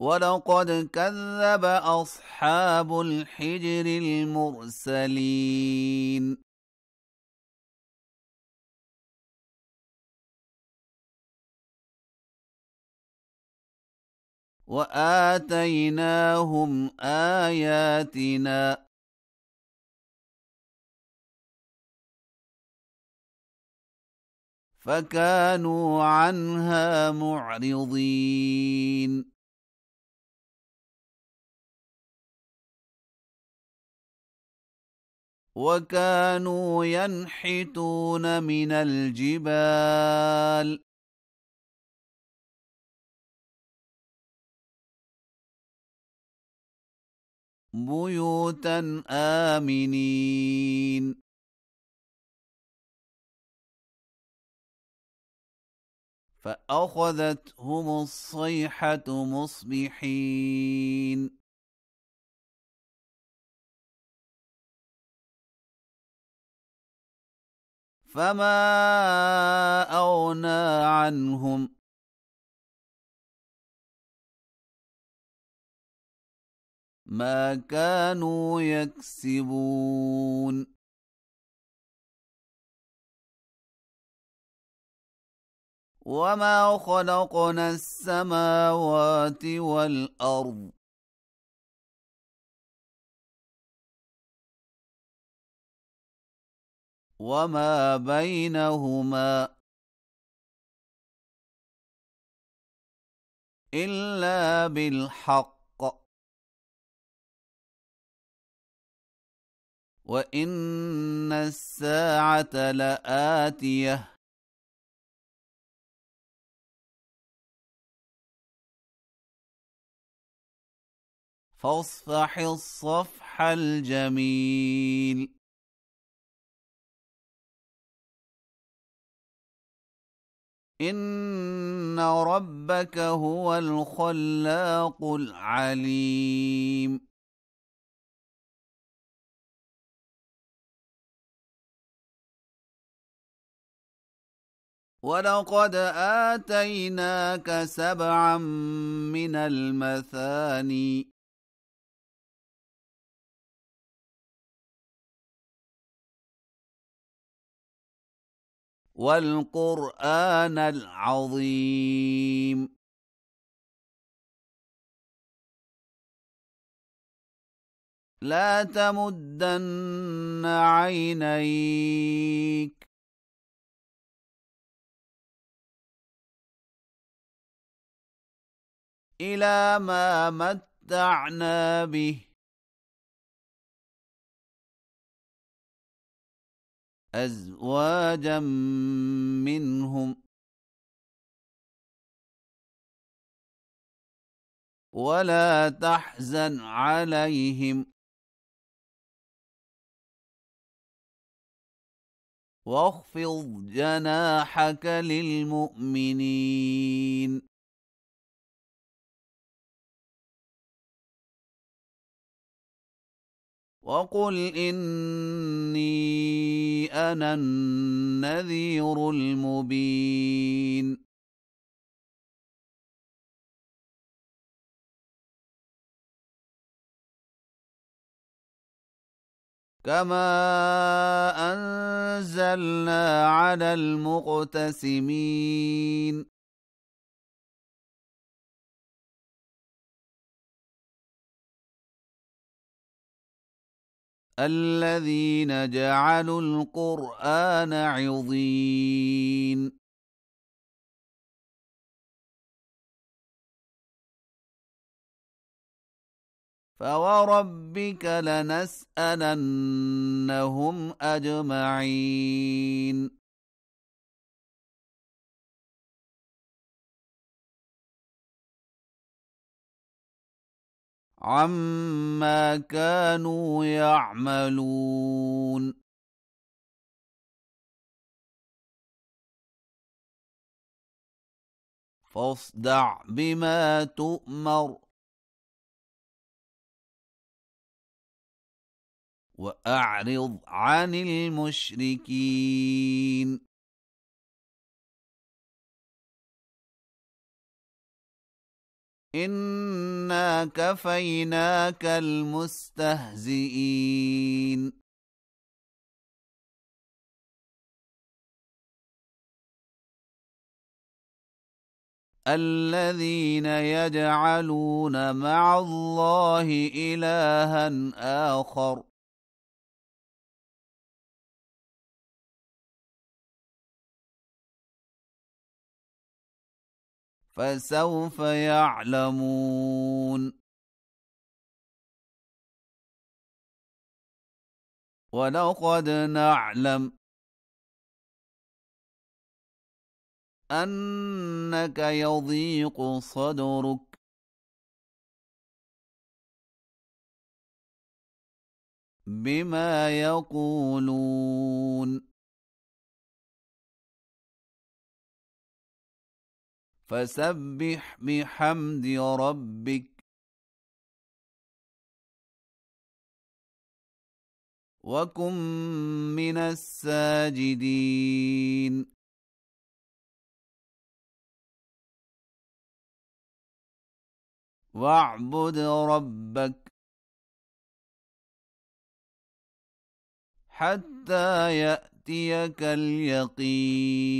ولقد كذب أصحاب الحجر المرسلين وآتيناهم آياتنا فكانوا عنها معرضين وكانوا ينحتون من الجبال بيوتا آمنين فأخذتهم الصيحة مصبحين فما أغنى عنهم ما كانوا يكسبون وما خلقنا السماوات والأرض وما بينهما إلا بالحق وإن الساعة لآتية فاصفح الصفح الجميل إن ربك هو الخلاق العليم ولقد آتيناك سبعا من المثاني والقرآن العظيم لا تمدن عينيك إلى ما متعنا به أزواجا منهم ولا تحزن عليهم واخفض جناحك للمؤمنين وقل إني أنا النذير المبين كما أنزلنا على المقتسمين الذين جعلوا القرآن عضين فوربك لنسألنهم أجمعين عما كانوا يعملون فاصدع بما تؤمر وأعرض عن المشركين إنا كفيناك المستهزئين الذين يجعلون مع الله إلها آخر فسوف يعلمون ولقد نعلم أنك يضيق صدرك بما يقولون فسبح بحمد ربك وكن من الساجدين واعبد ربك حتى يأتيك اليقين